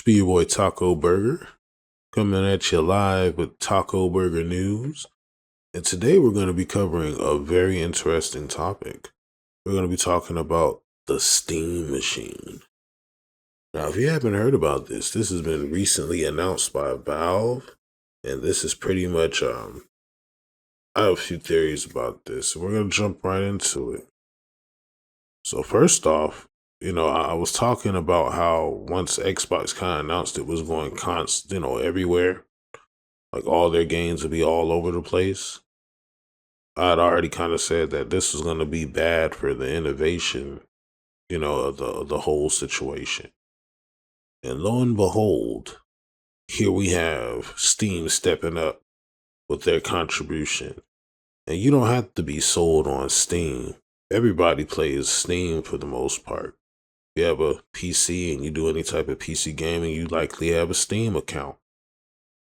be your boy Taco Burger, coming at you live with Taco Burger news. And today we're going to be covering a very interesting topic. We're going to be talking about the Steam machine. Now, if you haven't heard about this has been recently announced by Valve, and this is pretty much I have a few theories about this. We're going to jump right into it. So first off, I was talking about how once Xbox kind of announced it was going everywhere, like all their games would be all over the place. I'd already kind of said that this was going to be bad for the innovation, of the whole situation. And lo and behold, here we have Steam stepping up with their contribution. And you don't have to be sold on Steam. Everybody plays Steam for the most part. If you have a PC and you do any type of PC gaming, you likely have a Steam account.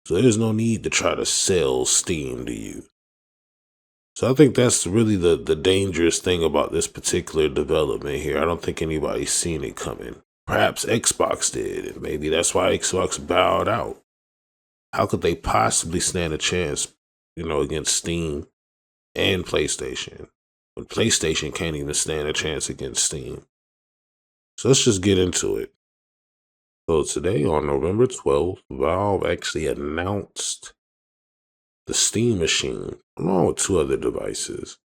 So there's no need to try to sell Steam to you. So I think that's really the dangerous thing about this particular development here. I don't think anybody's seen it coming. Perhaps Xbox did, and maybe that's why Xbox bowed out. How could they possibly stand a chance, against Steam and PlayStation, when PlayStation can't even stand a chance against Steam? So let's just get into it. So today, on November 12th, Valve actually announced the Steam machine, along with two other devices.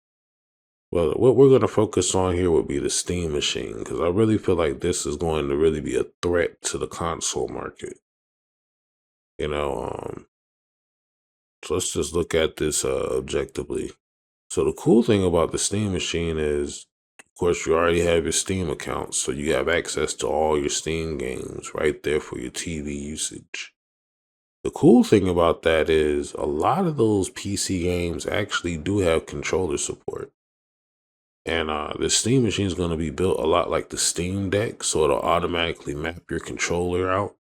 Well, what we're going to focus on here would be the Steam machine, because I really feel like this is going to really be a threat to the console market. So let's just look at this objectively. So the cool thing about the Steam machine is, of course, you already have your Steam account, so you have access to all your Steam games right there for your TV usage. The cool thing about that is a lot of those PC games actually do have controller support. And the Steam machine is going to be built a lot like the Steam Deck, so it'll automatically map your controller out.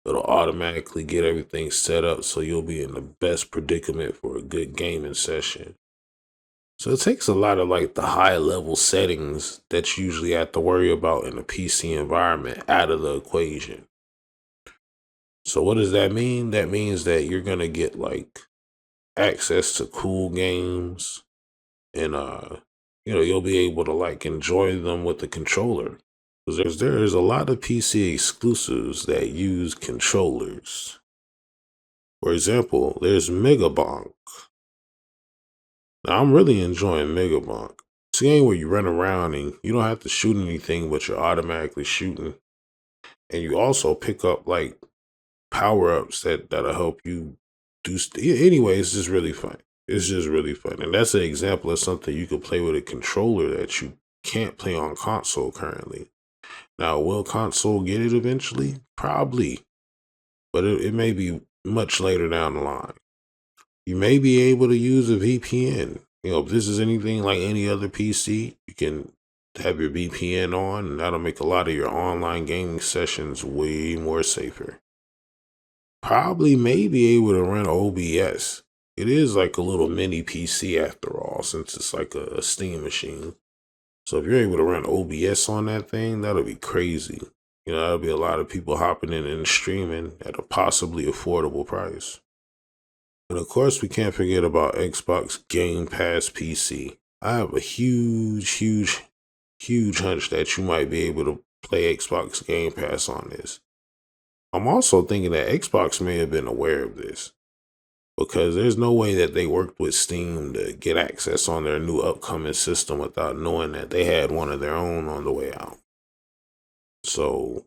It'll automatically get everything set up so you'll be in the best predicament for a good gaming session. So it takes a lot of like the high level settings that you usually have to worry about in a PC environment out of the equation. So what does that mean? That means that you're going to get like access to cool games, and you'll be able to like enjoy them with the controller, because there's a lot of PC exclusives that use controllers. For example, there's Megabonk. Now I'm really enjoying Megabonk. It's a game where you run around and you don't have to shoot anything, but you're automatically shooting, and you also pick up like power-ups that'll help you do anyway. It's just really fun. It's just really fun. And that's an example of something you could play with a controller that you can't play on console currently. Now, will console get it eventually? Probably. But it may be much later down the line. You may be able to use a VPN. If this is anything like any other PC, you can have your VPN on, and that'll make a lot of your online gaming sessions way more safer. Probably may be able to run OBS. It is like a little mini PC after all, since it's like a Steam machine. So if you're able to run OBS on that thing, that'll be crazy. That'll be a lot of people hopping in and streaming at a possibly affordable price. And of course, we can't forget about Xbox Game Pass PC. I have a huge hunch that you might be able to play Xbox Game Pass on this. I'm also thinking that Xbox may have been aware of this, because there's no way that they worked with Steam to get access on their new upcoming system without knowing that they had one of their own on the way out. So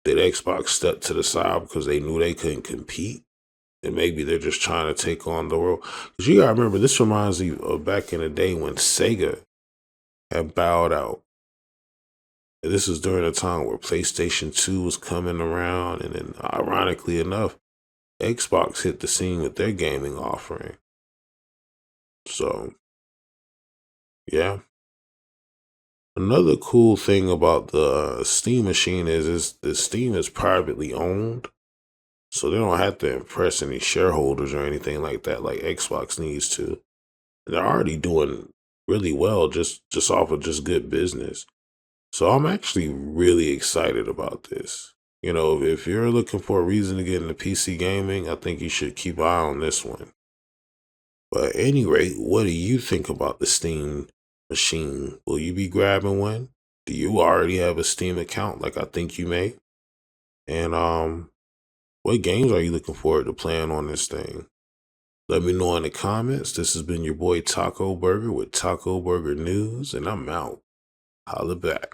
did Xbox step to the side because they knew they couldn't compete? And maybe they're just trying to take on the world? Because you gotta remember, this reminds me of back in the day when Sega had bowed out. And this was during a time where PlayStation 2 was coming around, and then ironically enough, Xbox hit the scene with their gaming offering. So, yeah. Another cool thing about the Steam machine is the Steam is privately owned, so they don't have to impress any shareholders or anything like that, like Xbox needs to. And they're already doing really well just off of just good business. So I'm actually really excited about this. You know, if you're looking for a reason to get into PC gaming, I think you should keep an eye on this one. But at any rate, what do you think about the Steam machine? Will you be grabbing one? Do you already have a Steam account like I think you may? And what games are you looking forward to playing on this thing? Let me know in the comments. This has been your boy Taco Burger with Taco Burger News, and I'm out. Holla back.